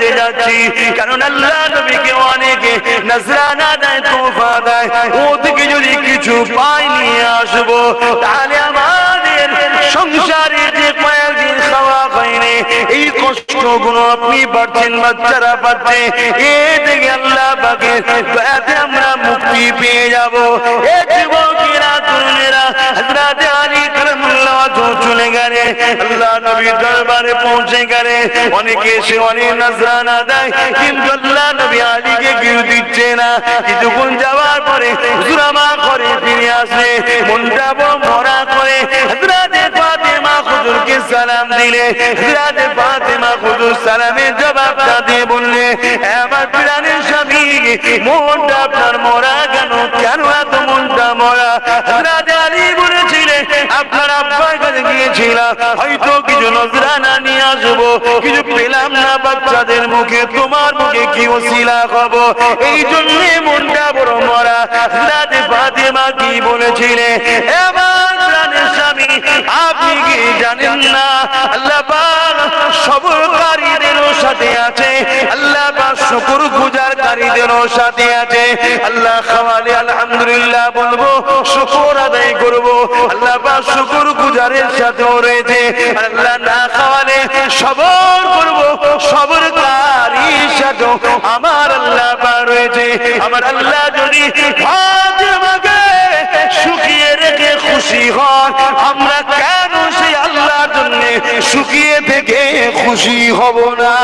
কাছে যাচ্ছি, কারণ আল্লাহ নবীকে অনেকে নজরানা দেয়, তোফা দেয়, ও থেকে যদি কিছু পাই নিয়ে আসবো, তাহলে আমাদের সংসারে যে কয়েকদিন খাওয়া হয়নি এই কষ্টগুলো আপনি পাচ্ছেন, বাচ্চারা পাচ্ছে, এ থেকে আল্লাহ পাকে দয়াতে আমরা মুক্তি পেয়ে যাবো। এ যুবকেরা, তরুণেরা, হযরত আলী কারামাল্লাহু ওয়াজহু চলে গেলে, আল্লাহ নবীর দরবারে পৌঁছে গেলে, অনেকে এসে অনেক নজরানা দেয়, কিন্তু আল্লাহ নবী আলীকে কেউ দিচ্ছে না। কিছুক্ষণ যাওয়ার পরে হুজুর আমার ঘরে ফিরে আসে, মনটা বড় ভরা করে হযরত ফাতেমা হুজুরকে সালাম দিলে, হযরত ফাতেমা হুজুর সালামের জবাবটা দিয়ে বললে, আমার প্রাণের স্বামী, মনটা আপনার মরা কেন? কেন এত মনটা মরা? হযরত আলী বলেছিলেন, আপনার আব্বার কাছে গিয়েছিলাম, হয়তো কিছু নজরানা নিয়ে আসবো, কিছু পেলাম না বাচ্চাদের মুখে, তোমার মুখে কি ওসিলা খাবো, এই জন্য মনটা বড় মরা। হযরত ফাতেমা কি বলেছিলেন, আমার প্রাণের স্বামী, আপনি কি জানেন না আল্লাহ পাক সবরকারীদেরও সাথে আছে, আল্লাহ পাক শুকরগুজারকারীদেরও সাথে আছে। আল্লাহ খাওয়ালে আলহামদুলিল্লাহ বলবো, শুকর আদায় করবো, আল্লাহ পাক শুকরগুজারের সাথেও রয়েছে। আল্লাহ না খাওয়ালে সবর করবো, সবরকারীর সাথেও আমার আল্লাহ পাক রয়েছে। আমার আল্লাহ যদি ফাতেমাকে শুকিয়ে রেখে খুশি হন, আমরা কেন সেই আল্লাহর জন্য শুকিয়ে থেকে খুশি হব না?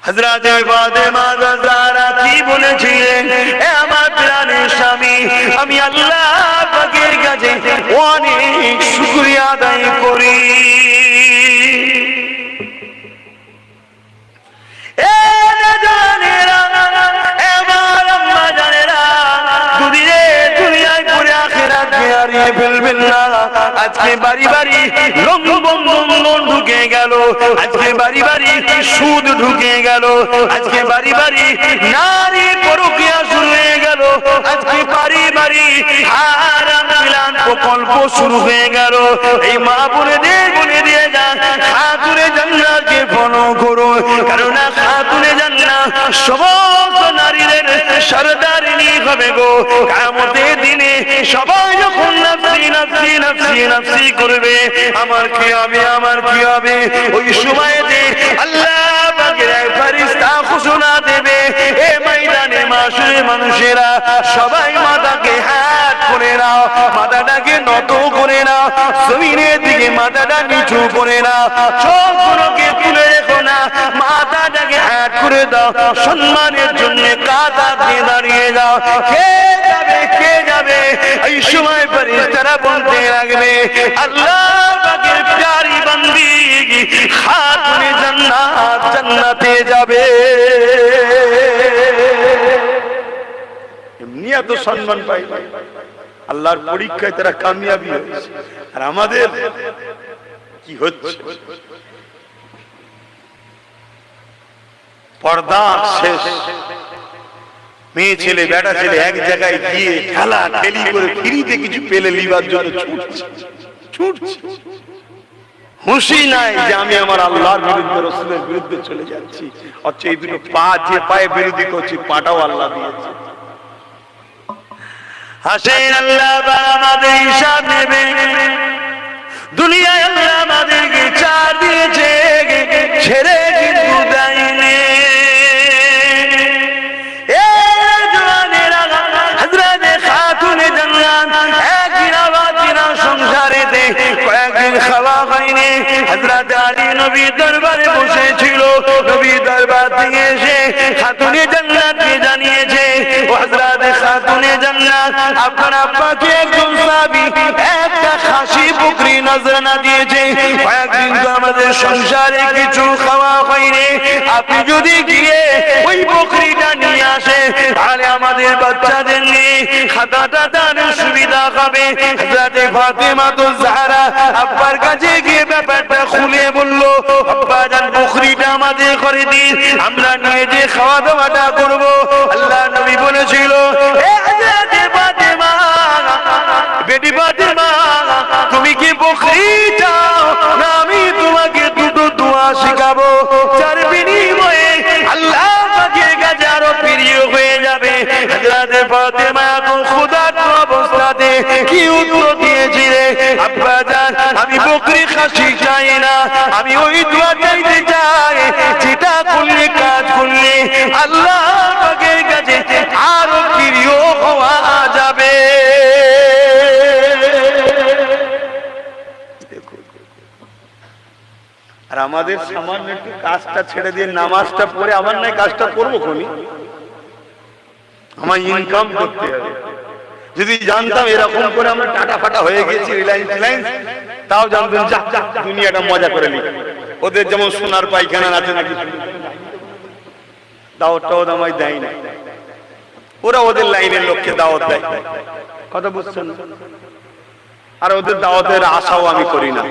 হযরত ফাতেমা জাহরা কি বলেছিলেন, এ আমার প্রাণের স্বামী, আমি আল্লাহ পাকের কাছে অনেক শুকরিয়া আদায় করি। আজকে বাড়ি বাড়ি লঙ্ঘন ঢুকে গেল, আজকে বাড়ি বাড়ি সুদ ঢুকে গেল, আজকে বাড়ি বাড়ি নারী পরকীয়া শুরু হয়ে গেল, আজকে বাড়ি বাড়ি হারাম বিলান প্রকল্প শুরু হয়ে গেল। এই মা বলে দিয়ে যান, খাতুনে জান্নাতকে ফলো করুন, কারণ খাতুনে জান্নাত সমস্ত নারীদের সরদারিনী হবে গো। কিয়ামতের দিনে সবাই যখন নাফসি নাফসি নাফসি নাফসি করবে, আমার কি হবে, আমার কি হবে, ওই সময়তে আল্লাহ পাকের এক ফেরেশতা ঘোষণা দেবে, এ ময়দানে মাশরে মানুষেরা সবাই মাথাকে হাত করে নাও, মাথাটাকে নত করে নাও, জমিনের দিকে মাথাটা নিচু করে নাও, চোখগুলোকে তুলে রেখো না, মাথাটাকে হাত করে দাও, সম্মানের জন্য কাঁধা দিয়ে দাঁড়িয়ে যাও। কে যাবে, কে যাবে? এই সময় ফেরেশতারা বলতে লাগবে, আল্লাহ পাকের প্যারি বান্দি খাতুনে জান্নাত, জান্নাতে যাবে। এমনি এত সম্মান পাই, আল্লাহর পরীক্ষায় তারা কামিয়াবি হয়েছে। আর আমাদের কি হচ্ছে? পর্দা শেষ, মেয়ে ছেলে বেটা ছেলে এক জায়গায় গিয়ে খেলা খেলি করে ফ্রিতে কিছু পেলে লিবার জন্য ছুটছে, হুঁশি নাই যে আমি আমার আল্লাহর বিরুদ্ধে, রাসূলের বিরুদ্ধে চলে যাচ্ছি। অথচ এই দুটো পা, যে পায়ে বিরোধী করছি, পাটাও আল্লাহ দিয়েছে। হাসেন আল্লাহ আমাদের হিসাব নেবে, দুনিয়ায় আল্লাহ আমাদেরকে চার দিয়েছে, ছেড়ে কিন্তু দেয়নি। খাওয়া হয়নি, হযরত আলী নবীর দরবারে বসেছিল, নবীর দরবার থেকে এসে খাতুনে জান্নাতকে জানিয়েছে, ও হযরত খাতুনে জান্নাত, আপনার আব্বাকে একজন সাহাবী একটা খাসি বকরি নজরানা দিয়েছে, কয়েকদিন তো আমাদের সংসারে কিছু খাওয়া হয়নি, আপনি যদি গিয়ে ওই বকরিটা নিয়ে আসে, তাহলে আমাদের বাচ্চাদের নিয়ে খাতাটা দান সুবিধা হবে। হযরত ফাতেমা জাহরা আব্বার কাছে গিয়ে ব্যাপারটা খুলে বললো, আব্বা জান বকরিটা আমাদের করে দিন, আমরা নিয়ে যে খাওয়া দাওয়াটা করবো। আল্লাহ নবী বলেছিল, এ হযরত ফাতেমা, বেটি ফাতেমা, তুমি কি বকরি চাও না আমি তোমাকে দুটো দোয়া শিখাবো, যার বিনিময়ে আল্লাহ পাকের কাছে আরো প্রিয় হয়ে যাবে। হযরত ফাতেমা কোন ক্ষুধার্ত অবস্থাতে কি উত্তর দিয়েছিলে? আব্বা জান, আমি বকরি খাসি চাই না, আমি ওই দোয়া চাইতে চাই যেটা করলে, কাজ করলে আল্লাহ পাকের কাছে আরো প্রিয় হওয়া যাবে। আর আমাদের সামান্য একটু কাজটা ছেড়ে দিয়ে নামাজটা পড়ে আমার নয় কাজটা করবো কোনি, আমার ইনকাম করতে হবে। যদি জানতাম এরকম করে আমরা টাটা ফাটা হয়ে গেছি রিলায়েন্স, তাও জানতাম যা দুনিয়াটা মজা করে নি। ওদের যেমন সোনার পায়খানা আছে নাকি, দাওয়াতটাও আমায় দেয় না, ওরা ওদের লাইনের লোককে দাওয়াত দেয়, কথা বুঝছেন? আর ওদের দাওয়াতের আশাও আমি করি না।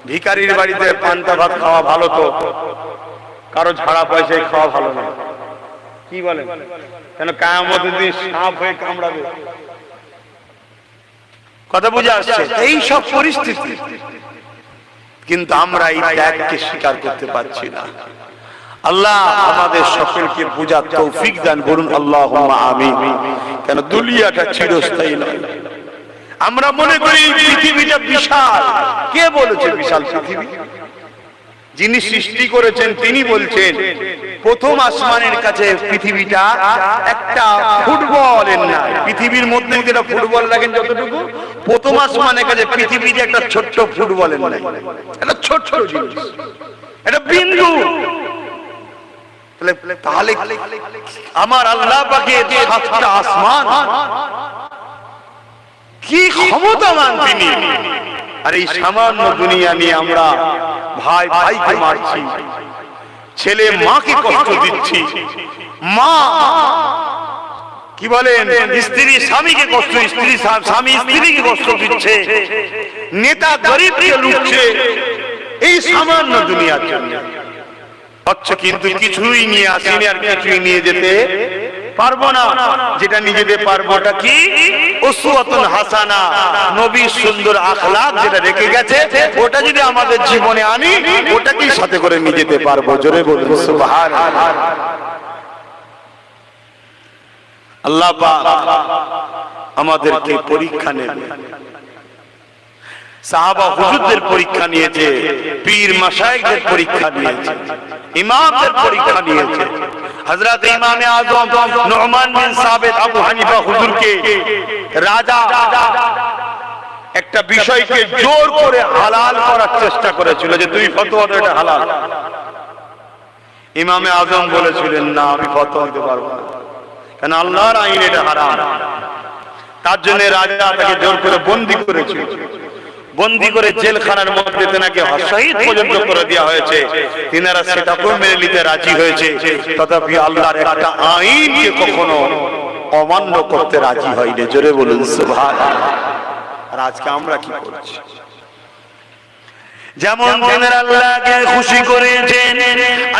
ভিখারির বাড়িতে পান্তা ভাত খাওয়া ভালো, তো কারো ঝাড়া পয়সায় খাওয়া ভালো না, কি বলেন? কেন কিয়ামতের দিন সাপ হয়ে কামড়াবে, কথা বুঝে আসছে? এই সব পরিস্থিতি, কিন্তু আমরা এই ত্যাগকে স্বীকার করতে পারছি না। আল্লাহ আমাদের সকলকে বুঝার তৌফিক দান করুন, আল্লাহুম্মা আমিন। কেন দুনিয়াটা চিরস্থায়ী নয়। আমরা মনে করি পৃথিবীটা বিশাল। কে বলেছে বিশাল পৃথিবী? যিনি সৃষ্টি করেছেন তিনি বলছেন প্রথম আসমানের কাছে পৃথিবীটা একটা ফুটবলের নাই। পৃথিবীর মধ্যে যেটা ফুটবল লাগেন যতটুকু, প্রথম আসমানের কাছে পৃথিবীতে একটা ছোট্ট ফুটবলের নাই, একটা ছোট্ট জিনিস, একটা বিন্দু। তাহলে আমার আল্লাহ পাকের সাতটা আসমান কি ক্ষমতাবান তিনি। আর এই সামান্য দুনিয়া নিয়ে আমরা ভাই ভাইকে মারছি, ছেলে মাকে কষ্ট দিচ্ছি, মা কি বলেন স্ত্রী স্বামীকে কষ্ট, স্ত্রী স্বামী স্ত্রীকে কষ্ট দিচ্ছে, নেতা গরিবকে লুটছে এই সামান্য দুনিয়ার জন্য। আচ্ছা, কিন্তু কিছুই নিয়ে আসেনি আর কিছুই নিয়ে যেতে পারবো না। যেটা নিয়ে যেতে পারবোটা কি? উসওয়াতুন হাসানা, নবীর সুন্দর আখলাক যেটা রেখে গেছে, ওটা যদি আমাদের জীবনে আনি, ওটাকেই সাথে করে নিয়ে যেতে পারবো। জোরে বলুন সুবহানাল্লাহ। আল্লাহ পাক আমাদেরকে পরীক্ষা নেবে। সাহাবা হুজুরদের পরীক্ষা নিয়েছে, পীর মাশায়েখদের পরীক্ষা নিয়েছে, ইমামদের পরীক্ষা নিয়েছে। হযরত ইমামে আযম নু'মান বিন সাবিত আবু হানিফা হুজুরকে রাজা একটা বিষয়কে জোর করে হালাল করার চেষ্টা করেছিল যে তুমি ফতোয়া দাও এটা হালাল। ইমামে আযম বলেছিলেন না, আমি ফতোয়া দিতে পারবো না, কারণ আল্লাহর আইন এটা হারাম। তার জন্য রাজা তাকে জোর করে বন্দী করেছিল, বন্দী করে জেলখানার মধ্যে তেনাকে শহীদ পর্যন্ত করে দেওয়া হয়েছে। তিনারা সেটাকেও মেনে নিতে রাজি হয়েছে, তথাপি আল্লাহর একটা আইনকে কখনো অমান্য করতে রাজি হয়নি। জোরে বলুন সুবহানাল্লাহ। আর আজকে আমরা কি করছি? যেমন তিনারা আল্লাহকে খুশি করেছেন,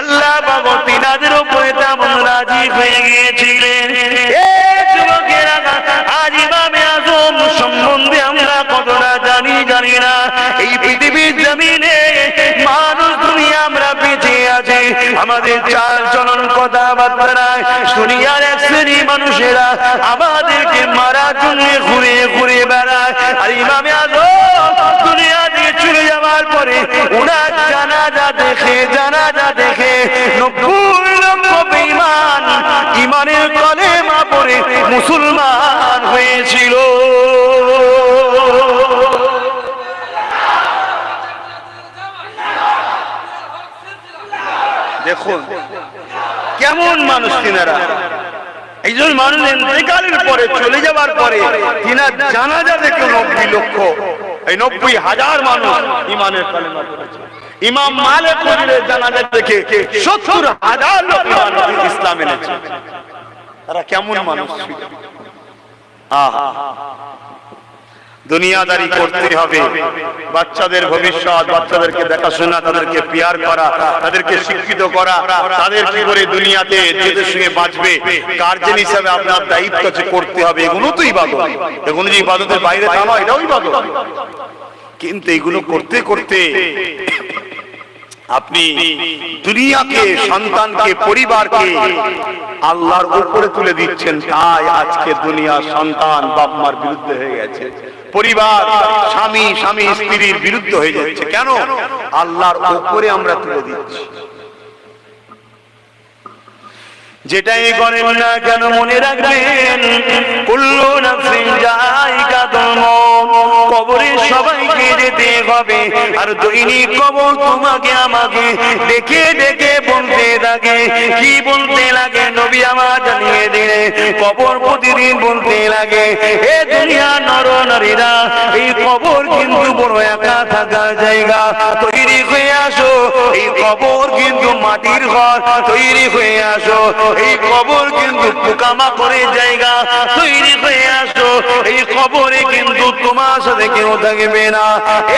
আল্লাহ বাবা তিনাদের উপরে তেমন রাজি হয়ে গিয়েছিলেন। যুবকেরা, আজ ইমামে আযম সম্বন্ধে আমরা কতটা জানি না। এই পৃথিবীর জমিনে মানুষ দুনিয়া আমরা বেঁচে আছি, আমাদের চাল চলন কথাবার্তা দুনিয়ার এক শ্রেণী মানুষেরা আমাদেরকে মারার জন্য ঘুরে ঘুরে বেড়ায়। আর ইমামে আযম দুনিয়া দিয়ে চলে যাওয়ার পরে ওনার জানাজা দেখে 90 লক্ষ বেঈমান ইমানের কলেমা পড়ে মুসলমান হয়েছিল। দেখুন কেমন মানুষ তিনারা। একজন মানুষ ইন্তেকালের পরে, চলে যাওয়ার পরে তিনার জানাজা দেখে 90 লক্ষ, এই 90,000 মানুষ ইমানের কালেমা পড়েছে। ইমাম মালিক ওদের জানাজা দেখে 70,000 লোক ইসলাম এনেছে। তারা কেমন মানুষ ছিল? দুনিয়াদারি করতে হবে, বাচ্চাদের ভবিষ্যৎ, বাচ্চাদেরকে দেখাশোনা, তাদেরকে পিয়ার করা, তাদেরকে শিক্ষিত করা, তাদের কি করে দুনিয়াতে যেদের সঙ্গে বাঁচবে, গার্জেন হিসাবে আপনার দায়িত্ব করতে হবে। এগুলো তো ইবাদত, এগুলো যে ইবাদতের বাইরে তা নয়, এটাও ইবাদত। কিন্তু এগুলো করতে করতে আপনি দুনিয়াকে, সন্তানকে, পরিবারকে আল্লাহর উপরে তুলে দিচ্ছেন। তাই আজকে দুনিয়া সন্তান বাপ মার বিরুদ্ধে হয়ে গেছে, পরিবার স্বামী স্ত্রীর বিরুদ্ধে হয়ে যাচ্ছে। কেন? আল্লাহর উপরে আমরা তুলে দিচ্ছি। যেটাই করেন না কেন মনে রাখবেন, কুল্লু নাফসিন যায়িকাতুল মউত, কবরে সবাইকে যেতে হবে। আর দৈনিক কবর তোমাকে আমাকে ডেকে ডেকে বলতে লাগে। কি বলতে লাগে? নবী আমার জানিয়ে দিলে কবর প্রতিদিন বলতে লাগে, এ দুনিয়া নর নারীরা, এই কবর কিন্তু বড় একা থাকার জায়গা, তৈরি হয়ে আসো। এই কবর কিন্তু মাটির ঘর, তৈরি হয়ে আসো। এই কবর কিন্তু পোকামাকড়ের জায়গা, তৈরি হয়ে আসো। এই কবরে কিন্তু তোমার সাথে কেউ থাকবে না।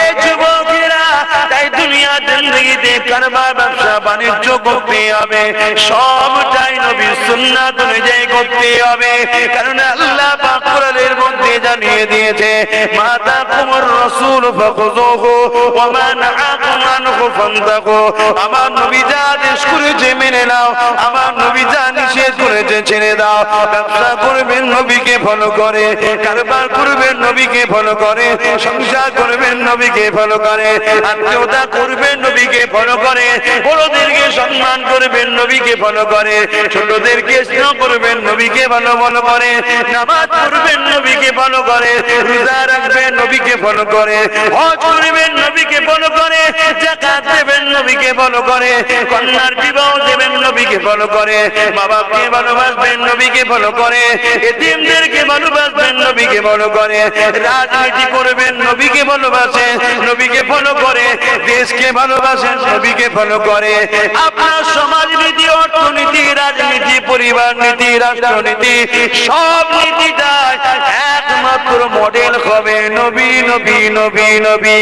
এই যুবকেরা, তাই দুনিয়া জিন্দেগিতে কারবার, ব্যবসা বাণিজ্য করতে হবে, সবটাই নবীর সুন্নাত অনুযায়ী করতে হবে। কারণ আল্লাহ পাক কোরআনের মধ্যে জানিয়ে দিয়েছে, মা তাকুমুর রাসূল ফাখুযুহু ওয়া মা নাহাকুম আনহু ফান্তাহু। আমার নবী যা আদেশ করেছে মেনে নাও, আমার নবী যা নিষেধ করেছে ছেড়ে দাও। ব্যবসা করবেন নবীকে ফলো করে, কারবার করবেন নবীকে ফলো করে, সংসার করবেন নবীকে ফলো করে, আত্মীয়তা করবেন নবীকে ফলো করে, বড়দেরকে সম্মান করবেন নবীকে ফলো করে, ছোটদেরকে স্নেহ করবেন নবীকে ফলো করে, নামাজ পড়বেন নবীকে ফলো করে, রোজা রাখবেন নবীকে ফলো করে, হজ করবেন নবীকে ফলো করে, যাকাত দেবেন নবীকে ফলো করে, কন্যার বিবাহ দেবেন নবীকে ফলো করে, মা বাপকে ভালোবাসবেন নবীকে ফলো করে, এতিমদেরকে ভালোবাসবেন নবীকে ফলো করে, রাজনীতি করবেন নবীকে ভালোবাসেন নবীকে ফলো করে, দেশকে ভালোবাসেন নবীকে ফলো করে। আপনার সমাজনীতি, অর্থনীতি, রাজনীতি, পরিবার নীতি, রাষ্ট্রনীতি, সব নীতিটা একমাত্র মডেল হবে নবী নবী নবী নবী।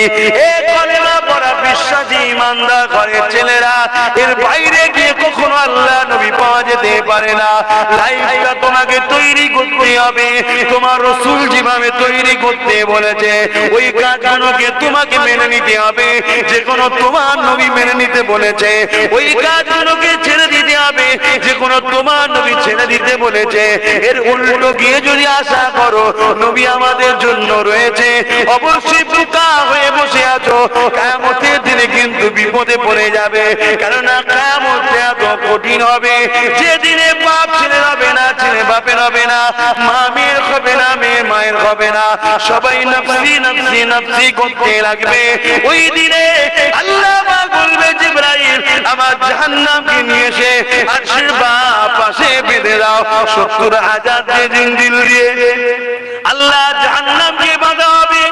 এই কলেমা পড়া বিশ্বাসী ইমানদার ঘরের ছেলেরা, এর বাইরে গিয়ে কখনো আল্লাহ নবী পাওয়া যেতে পারে না। লাইফটা তোমাকে তৈরি করতে হবে, তোমার রাসূল যেভাবে তৈরি করতে বলেছে ওই কাজগুলোকে তোমাকে মেনে নিতে হবে। যে কোনো তোমার নবী মেনে নিতে বলেছে ওই কাজগুলোকে ছেড়ে দিতে হবে, যে কোনো তোমার নবী ছেড়ে দিতে বলেছে এর উল্টো গিয়ে যদি আশা করো নবী আমাদের জন্য রয়েছে, অবশ্যই বোকা হয়ে বসে আছো। কিয়ামতের দিনে কিন্তু বিপদে পড়ে যাবে, কেননা কিয়ামত এত কঠিন হবে যেদিনে বাপ ছেলে হবে না, ছেলে বাপের হবে না, মা মেয়ের হবে না, মেয়ে মায়ের হবে না, সবাই নফসি নফসি নফসি করতে লাগবে। ওই দিনে আল্লাহ বলবে, জিবরাইল আমার জাহান্নামকে নিয়ে এসে আরশের পাশে বেঁধে দাও। 70,000 জিনজিল দিয়ে আল্লাহ জাহান্নামকে বাঁধা হবে।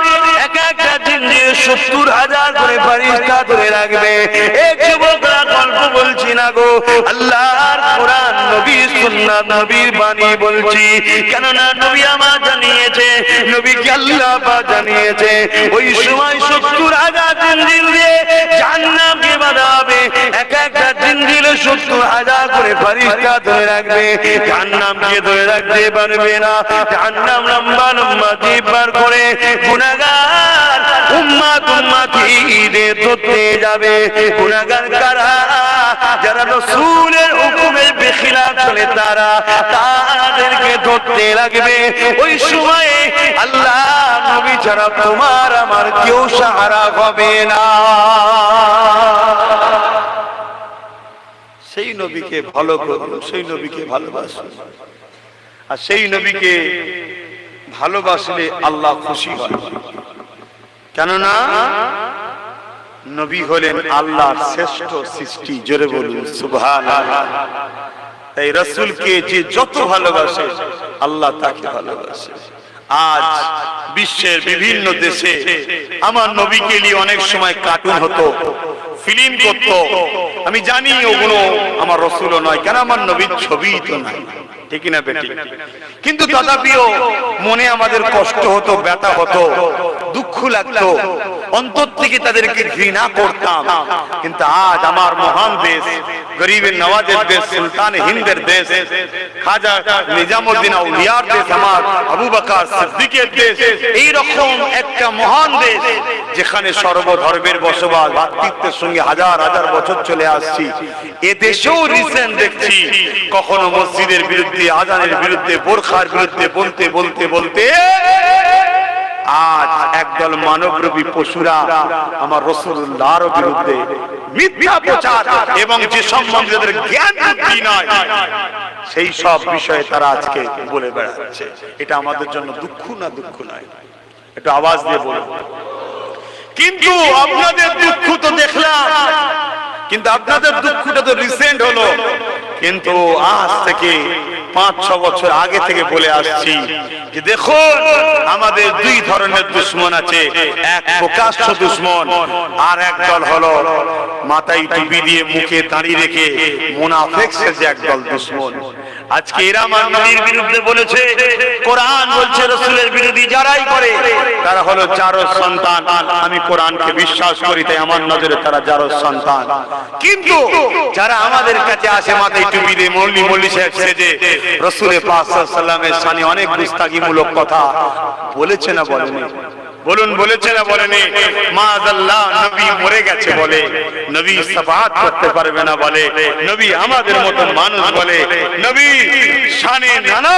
এক একটা জিনজিল 70,000 করে ফেরেশতা ধরে রাখবে। এই যুবকরা গল্প বলছি না গো, আল্লাহর কোরআন, নবীর সুন্নাত, নবীর বাণী বলছি। কেননা নবী আমার জানিয়েছে, নবীকে আল্লাহ পাক জানিয়েছে ওই সময় 70,000 জিনজিল দিয়ে জাহান্নামকে বাঁধা হবে। এক একটা জিনজিল 70,000 করে ফেরেশতা ধরে রাখবে, জাহান্নামকে ধরে রাখতে পারবে না। জাহান্নাম লম্বা লম্বা জিভ বার করে গুনাহগার উম্মতকে ধরতে যাবে। গুনাহগার কারা? যারা রাসূলের হুকুমের বেখিলাফ চলে তারা, তাদেরকে ধরতে লাগবে। ওই সময়ে আল্লাহ নবী ছাড়া তোমার আমার কেউ সাহারা হবে না। সেই নবীকে ফলো করুন, সেই নবীকে ভালোবাসুন। আর সেই নবীকে ভালোবাসলে আল্লাহ খুশি হয়, কেননা নবী হলেন আল্লাহর শ্রেষ্ঠ সৃষ্টি। জোরে বলুন সুবহানাল্লাহ। তাই রাসূলকে যে যত ভালোবাসে আল্লাহ তাকে ভালোবাসে। আজ বিশ্বের বিভিন্ন দেশে আমার নবীকে নিয়ে অনেক সময় কার্টুন হতো, ফিল্ম করতো। আমি জানি ওগুলো আমার রাসূলও নয়, কেন আমার নবীর ছবি তো নাই। ঠিক না বেটি? কিন্তু তথাপিও মনে আমাদের কষ্ট হতো, ব্যথা হতো, দুঃখ লাগতো, অন্তর থেকে তাদেরকে ঘৃণা করতাম। কিন্তু আজ আমার মহান দেশ, গরিবের নওয়াজের দেশ, সুলতান হিন্দের দেশ, খাজা নিজামুদ্দিন আউলিয়ার দেশ, আমার আবু বকর সিদ্দিকের দেশ, এইরকম একটা মহান দেশ যেখানে সর্বধর্মের বসবাস, ভ্রাতৃত্বের সঙ্গে হাজার হাজার বছর চলে আসছি। এ দেশেও রিসেন্ট দেখছি কখনো মসজিদের বিরুদ্ধে, আজানের বিরুদ্ধে, বোরখার বিরুদ্ধে বলতে বলতে বলতে আজ একদল মানবরূপী পশুরা আমার রাসূলুল্লাহর বিরুদ্ধে মিথ্যা প্রচার এবং যে সম্বন্ধে জ্ঞান বুদ্ধি নয় সেই সব বিষয়ে তারা আজকে বলে বেড়াচ্ছে। এটা আমাদের জন্য দুঃখ না দুঃখ নয়? একটু আওয়াজ দিয়ে বলুন। কিন্তু আপনাদের দুঃখ তো দেখলাম, কিন্তু আপনাদের দুঃখটা তো রিসেন্ট হলো, কিন্তু আজ থেকে 5-6 বছর আগে থেকে বলে আসছি যে দেখুন আমাদের দুই ধরনের দুশমন আছে। এক প্রকাশ্য দুশমন, আর এক দল হলো মাথায় টুপি দিয়ে মুখে দাঁড়ি রেখে মুনাফিক সেজে একদল দুশমন। আজকে এরা আমার নবীর বিরুদ্ধে বলেছে, কোরআন বলছে রাসূলের বিরোধী যারাই করে তারা হলো জারজ সন্তান। আমি কোরআনকে বিশ্বাস করি, তাই আমার নজরে তারা জারজ সন্তান। কিন্তু যারা আমাদের কাছে আসে মাথায় টুপি দিয়ে মৌলভী সাহেব সেজে রাসূলের পাক সাল্লাল্লাহু আলাইহি ওয়াসাল্লামের শানে অনেক গুস্তাগিমূলক কথা বলেছে না বলেনি? বলুন, বলেছে না বলেনি? মাআযাল্লাহ নবী মরে গেছে বলে, নবী শাফাআত করতে পারবে না বলে, নবী আমাদের মতো মানুষ বলে, নবী শানে নানা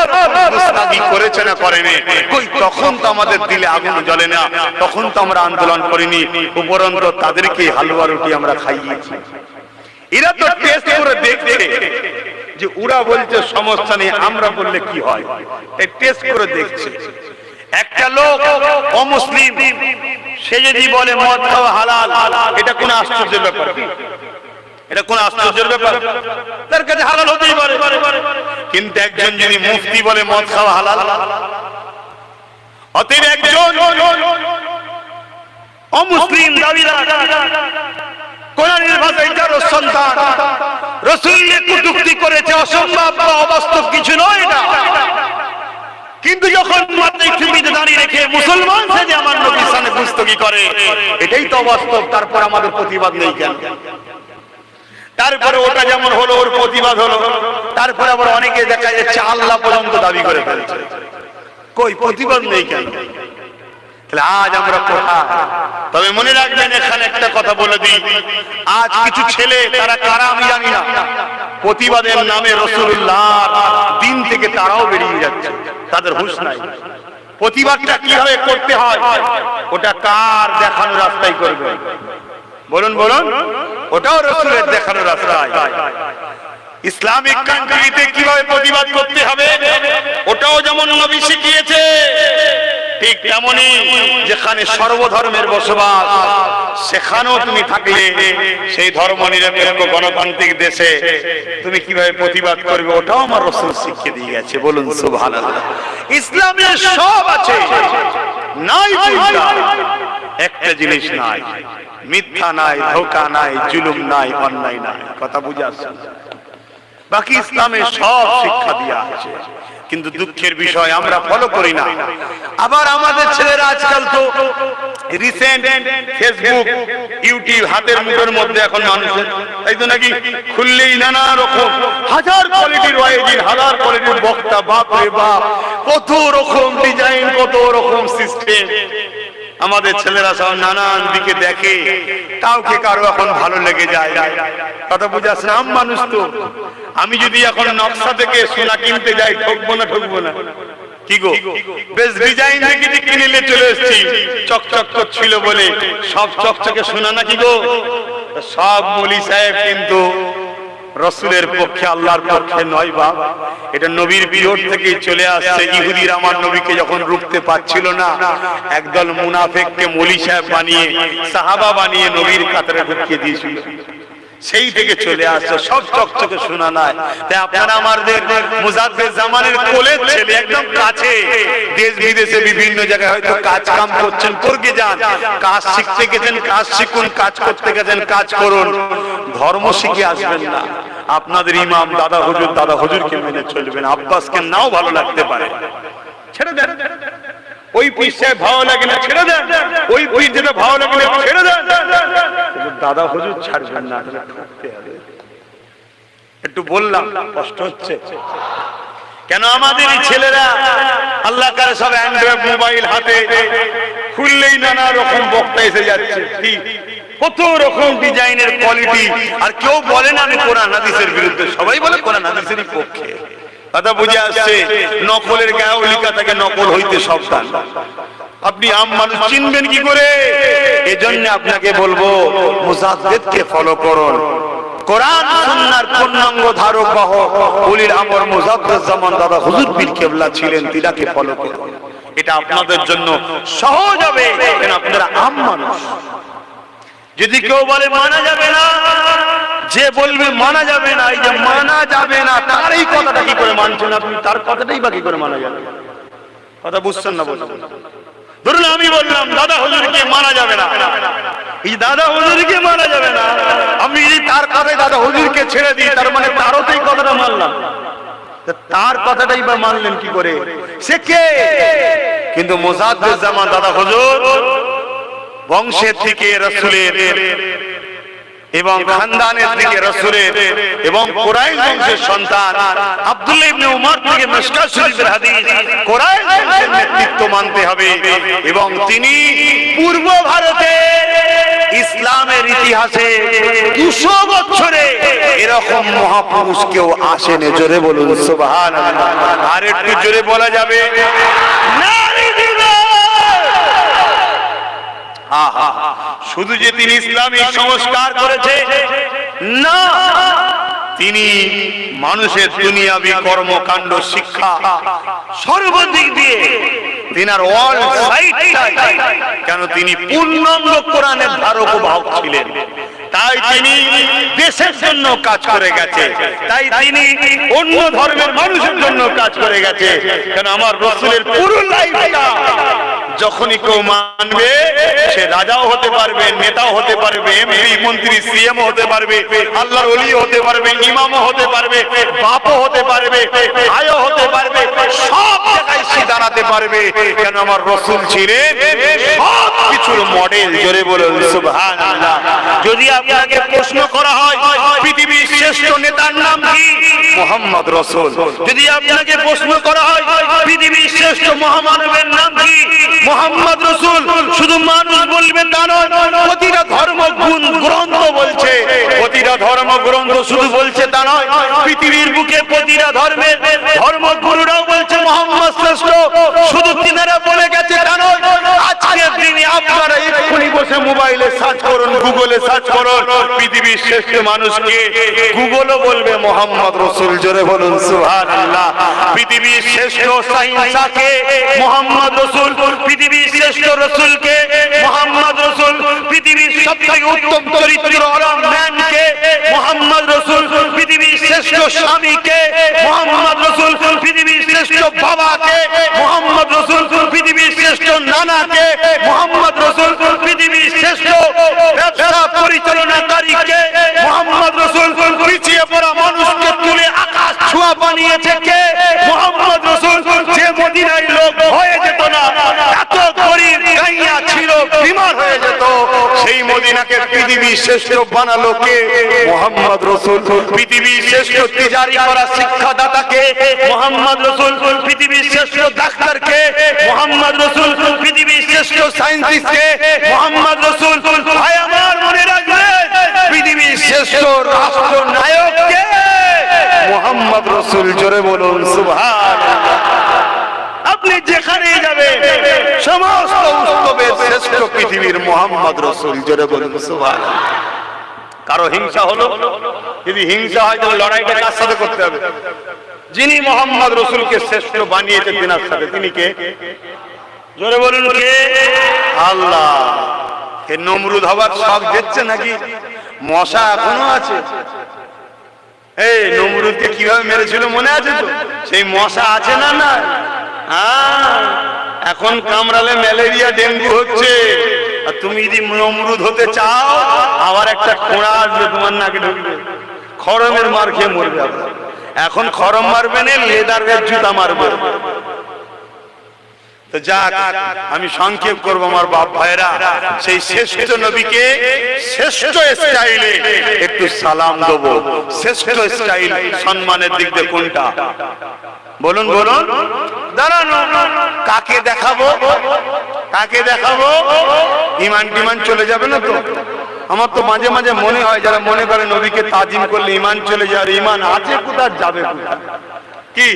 গুস্তাগি করেছে না করেনি? কই তখন তো আমাদের দিলে আগুন জ্বলে না, তখন তো আমরা আন্দোলন করিনি, উপরন্ত তাদেরকে হালুয়া রুটি আমরা খাইয়েছি। এরা তো টেস্ট করে দেখছে যে ওরা বলছে সমস্যা নেই, আমরা বললে কি হয়, এই টেস্ট করে দেখছে। একটা লোক অমুসলিম সে যদি বলে মদ খাওয়া হালাল, এটা কোন আশ্চর্যের ব্যাপার? এটা কোন আশ্চর্যের ব্যাপার? তার কাছে হালাল হতেই পারে। কিন্তু একজন যদি মুফতি বলে মদ খাওয়া হালাল, অতএব একজন অমুসলিম দাবিদার কোরআনের ভাষায় যার সন্তান রাসূলের কটূক্তি করেছে, অসম্ভব বা অবাস্তব কিছু নয় এটা। কিন্তু যখন মাথায় টুপিতে দাঁড়িয়ে রেখে মুসলমান সেজে আমার নবীর সামনে গুস্তাগি করে, এটাই তো অবাস্তব। তারপর আমাদের প্রতিবাদ নেই কেন? তারপরে ওটা যেমন হলো ওর প্রতিবাদ হলো, তারপরে আবার অনেকে দেখা যাচ্ছে আল্লাহ পর্যন্ত দাবি করে ফেলছে, কই প্রতিবাদ নেই কেন? তাহলে আজ আমরা কোথায়? তবে মনে রাখবেন, এখানে একটা কথা বলে দিই, আজ কিছু ছেলে, তারা কারা আমি জানি না, প্রতিবাদের নামে রাসূলুল্লাহর দিন থেকে তারাও বেরিয়ে যাচ্ছে, তাদের হুঁশ নাই। প্রতিবাদটা কিভাবে করতে হয় ওটা কার দেখানো রাস্তায় করবে? বলুন বলুন, ওটাও রাসূলের দেখানো রাস্তায়। ইসলামিক কান্ট্রিতে কিভাবে প্রতিবাদ করতে হবে ওটাও যেমন নবী শিখিয়েছে, ঠিক তেমনি যেখানে সর্বধর্মের বসবাস সেখানেও তুমি থাকলে সেই ধর্ম নিরপেক্ষ গণতান্ত্রিক দেশে তুমি কিভাবে প্রতিবাদ করবে ওটাও আমার রাসূল শিখিয়ে দিয়ে গেছে। বলুন সুবহানাল্লাহ। ইসলামে সব আছে, নাই একটা জিনিস নাই, মিথ্যা নাই, ধোঁকা নাই, জুলুম নাই, অন্যায় নাই। কথা বুঝে আসছে? বাকি ইসলামে সব শিক্ষা দেওয়া আছে, কিন্তু দুঃখের বিষয় আমরা ফলো করি না। আবার আমাদের ছেলেরা আজকাল তো রিসেন্ট ফেসবুক, ইউটিউব হাতের মুঠোর মধ্যে এখন মানুষের, তাই তো নাকি খুললেই নানা রকম হাজার কোয়ালিটির ওয়াইজিন, হাজার কোয়ালিটির বক্তা, বাপ রে বাপ, কত রকম ডিজাইন, কত রকম সিস্টেম। আমাদের ছেলেরা সব নানান দিকে দেখে, কাউকে কারো এখন ভালো লেগে যায়। কথা বুঝে আসে না? আম মানুষ তো, আমি যদি এখন নকশা থেকে সোনা কিনতে যাই, ঠকবো না? ঠকবো না? কি গো, বেশ ডিজাইন দেখে কিনে নিয়ে চলে এসেছি, চকচক করছিল বলে সব চকচকে সোনা নাকি গো? সব মৌলী সাহেব কিন্তু রাসূলের পক্ষে, আল্লাহর পক্ষে নয় বাপ। এটা নবীর বিরোধ থেকেই চলে আসছে। ইহুদিরা আমার নবীকে যখন রুখতে পারছিল না, একদল মুনাফিককে মৌলী সাহেব বানিয়ে, সাহাবা বানিয়ে নবীর কাতারে ঢুকিয়ে দিয়েছিল। সেই থেকে চলে আসছে, সব চকচকে শোনা নাই। তাই আপনারা আমাদের মুজাদ্দেদ জামানের কোলের ছেলে, একদম কাছে, দেশ বিদেশে বিভিন্ন জায়গায় হয়তো কাজ কাম করছেন, করকে যান, কাজ শিখতে গেছেন কাজ শিখুন, কাজ করতে গেছেন কাজ করুন, ধর্ম শিখে আসবেন না। আপনাদের ইমাম দাদা হুজুরকে মেনে চলবেন। আব্বাসকে নাও ভালো লাগতে পারে, ছেড়ে দেন। ওই পয়সায় ভালো লাগে না, ছেড়ে দেন। ওই পয়সা যেটা ভালো লাগে না, ছেড়ে দেন। দাদা হুজুর ছাড়বেন না, ঠকতে হবে। একটু বললাম কষ্ট হচ্ছে কেন? আমাদের এই ছেলেরা আল্লাহ কারে সব অ্যান্ড্রয়েড মোবাইল হাতে, খুললেই নানা রকম বক্তা এসে যাচ্ছে, কত রকম ডিজাইনের কোয়ালিটি। আর কেউ বলে না আমি কোরআন হাদিসের বিরুদ্ধে, সবাই বলে কোরআন হাদিসেরই পক্ষে। কথা বুঝে আসছে? নকলের গায়েও লেখা থাকে নকল হইতে সাবধান। আপনি আম মানুষ চিনবেন কি করে? এজন্য আপনাকে বলবো মুজাদ্দেদকে ফলো করুন। কোরআন সুন্নাহর পূর্ণাঙ্গ ধারক বাহক উলিল আমর মুজাদ্দেদ জামান দাদা হুজুর পীর কেবলা ছিলেন, তিনাকে ফলো করুন। এটা আপনাদের জন্য সহজ হবে, কেন আপনারা আম মানুষ। যদি কেউ বলে মানা যাবে না, যে বলবে মানা যাবে না, এই যে মানা যাবে না, তার এই কথাটা কি করে মানছেন আপনি? তার কথাটাই বা কি করে মানা যাবে? কথা বুঝছেন না? বলুন, ধরুন আমি বললাম দাদা হুজুরকে মানা যাবে না, এই দাদা হুজুরকে মানা যাবে না, আমি যদি তার কথায় দাদা হুজুরকে ছেড়ে দিই, তার মানে তারও তো এই কথাটা মানলাম। তার কথাটাই বা মানলেন কি করে? সে কে? কিন্তু মুজাদ্দেদ জামান দাদা হুজুর বংশের থেকে রাসূলের এবং খানদানের দিকে রাসূলের এবং কুরাইশ বংশের সন্তান আব্দুল্লাহ ইবনে উমর থেকে মিশকাত শরীফের হাদিস কুরাইশ বংশের নেতৃত্ব মানতে হবে। এবং তিনি পূর্ব ভারতে ইসলামের ইতিহাসে 200 বছরে এরকম মহাপুরুষ কেউ আসেনি। জোরে বলুন সুবহানাল্লাহ। আর একটু জোরে বলা যাবে না? শুধু যে তিনি ইসলামিক সংস্কার করেছে না, তিনি মানুষের দুনিয়াবি কর্মকাণ্ড শিক্ষা সর্বদিক দিয়ে তিনার অল সাইড, কেন তিনি পূর্ণাঙ্গ কোরআনের ধারক বাহক ছিলেন। তাই তিনি দেশের জন্য কাজ করে গেছে, তাই তিনি অন্য ধর্মের মানুষের জন্য কাজ করে গেছে। কেন আমার রাসূলের পুরো লাইফটা যখনই কেউ মানবে, সে রাজাও হতে পারবে, নেতাও হতে পারবে, এমপি মন্ত্রী সিএম হতে পারবে, আল্লাহর ওলি হতে পারবে, ইমামও হতে পারবে, বাপও হতে পারবে, ভাইও হতে পারবে, সব জায়গায় সে দাঁড়াতে পারবে। কেন আমার রাসূল ছিলেন সব কিছুর মডেল। জোরে বলুন সুবহানাল্লাহ। যদি আপনাকে প্রশ্ন করা হয় পৃথিবীর শ্রেষ্ঠ নেতার নাম কি? মুহাম্মদ রাসূল। যদি আপনাকে প্রশ্ন করা হয় পৃথিবীর শ্রেষ্ঠ মহামানবের নাম কি? মুহাম্মদ রাসূল। শুধু মানুষ বলবে তা নয়, প্রতিটা ধর্ম গ্রন্থ বলছে, প্রতিটা ধর্ম গ্রন্থ শুধু বলছে তা নয়, পৃথিবীর বুকে প্রতিটা ধর্মের ধর্মগুরুরাও বলছে মুহাম্মদ শ্রেষ্ঠ। শুধু তিনারা বলে গেছে তা নয়, আজকের দিনে আপনারা এক্ষুনি বসে মোবাইলে সার্চ করুন, গুগলে সার্চ করুন পৃথিবীর শ্রেষ্ঠ মানুষকে, গুগলও বলবে মুহাম্মদ রাসূল। জোরে বলুন সুবহানাল্লাহ। পৃথিবীর শ্রেষ্ঠ সাইন্সকে মুহাম্মদ রাসূল, পৃথিবীর শ্রেষ্ঠ রাসূলকে মুহাম্মদ রাসূল, পৃথিবীর সবথেকে উত্তম চরিত্রওয়ালা ম্যানকে মুহাম্মদ রাসূল, পৃথিবীর শ্রেষ্ঠ স্বামীকে মুহাম্মদ রাসূল, পৃথিবীর শ্রেষ্ঠ বাবাকে মুহাম্মদ রাসূল, পৃথিবীর শ্রেষ্ঠ নানাকে মুহাম্মদ রাসূল, পৃথিবীর শ্রেষ্ঠ ব্যবসা পরিচালনাকারীকে মুহাম্মদ রাসূল, পিছিয়ে পড়া মানুষকে তুলে আকাশ ছোঁয়া বানিয়েছে কে? মুহাম্মদ রাসূল। যে মদিনায় লোক হয়ে যেত না, এত গরীব গাইয়া ছিল, বিমার হয়ে যেত, সেই মদিনাকে পৃথিবীর শ্রেষ্ঠ বানালো কে? মুহাম্মদ রাসূল। পৃথিবীর শ্রেষ্ঠ তিজারি করা শিক্ষাদাতাকে মুহাম্মদ রাসূল, পৃথিবীর শ্রেষ্ঠ ডাক্তারকে মুহাম্মদ রাসূল, পৃথিবীর শ্রেষ্ঠ সায়েন্টিস্টকে মুহাম্মদ রাসূল। ভাই আমার মনে রাখবেন, পৃথিবীর শ্রেষ্ঠ রাষ্ট্রনায়ককে মুহাম্মদ রাসূল। জোরে বলুন সুবহানাল্লাহ। আপনি যেখানে যাবেন সমস্ত উৎসবের শ্রেষ্ঠ পৃথিবীর মুহাম্মদ রাসূল। জোরে বলুন সুবহানাল্লাহ। কারো হিংসা হলো, যদি হিংসা হয় তাহলে লড়াইটা কার সাথে করতে হবে? যিনি মুহাম্মদ রাসূলকে শ্রেষ্ঠ বানিয়েছেন তিনার সাথে। তিনি কে? জোরে বলুন কে? আল্লাহ। এ নমরুদ হবার শখ দেখছে নাকি? মশা এখনো আছে। এই নমরুদকে কিভাবে মেরেছিল মনে আছে তো? সেই মশা আছে না? না, এখন কামড়ালে ম্যালেরিয়া ডেঙ্গু হচ্ছে। আর তুমি যদি নমরুদ হতে চাও, আবার একটা খোঁড়া আসবে তোমার নাকে ঢুকবে, খরমের মার খেয়ে মরবে। এখন খরম মারবে না, লেদারের জুতা মারবে। তো যাক, আমি সংক্ষেপ করবো আমার বাপ ভাইরা, সেই শ্রেষ্ঠ নবীকে শ্রেষ্ঠ স্টাইলে একটু সালাম দেবো। শ্রেষ্ঠ স্টাইল সম্মানের দিক দিয়ে কোনটা বলুন বলুন? দাঁড়ানো, কাকে দেখাবো? কাকে দেখাবো? ইমান টিমান চলে যাবে না তো? আমার তো মাঝে মাঝে মনে হয়, যারা মনে করে নবীকে তাজিম করলে ইমান চলে যাবে, ইমান আছে কোথায়, যাবে কোথায়? কি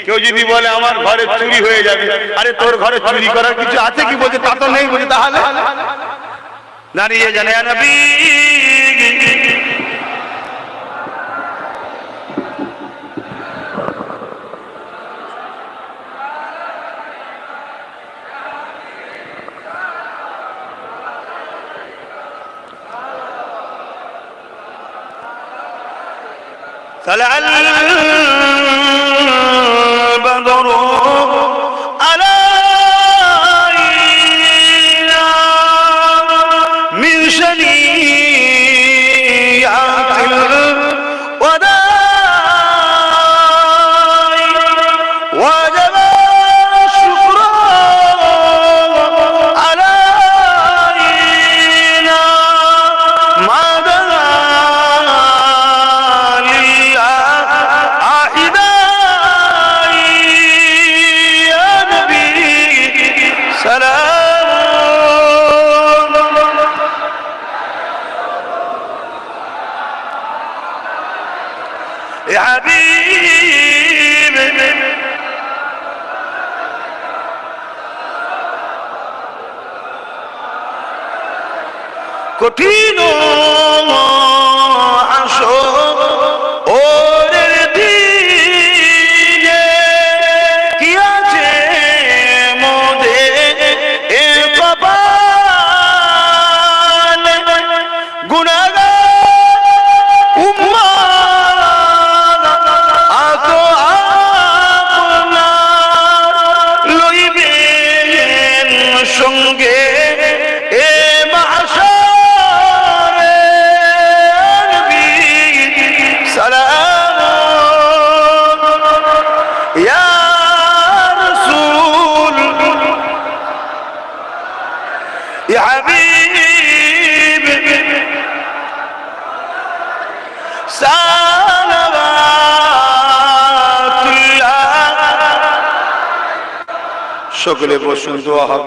কেউ যদি বলে আমার ঘরে চুরি হয়ে যাবে, আরে তোর ঘরে চুরি করার কিছু আছে কি? বলছে তা তো নেই। বলছে তাহলে দাঁড়িয়ে জানে নবী البدر علينا من شنيعات الوداع وجب الشكر علينا ما دنا يا حبيب কঠিন আসো ওরের দিনে কি আছে মোদে এ কপাল গুনাহগার উম্মাত আতো আপনার লইবেন সঙ্গে এ মাশারে নবী সালাম ইয়া রাসূল ইয়া হাবিব সালাওয়াতুল্লাহ। সকলে বসুন, দোয়া হবে।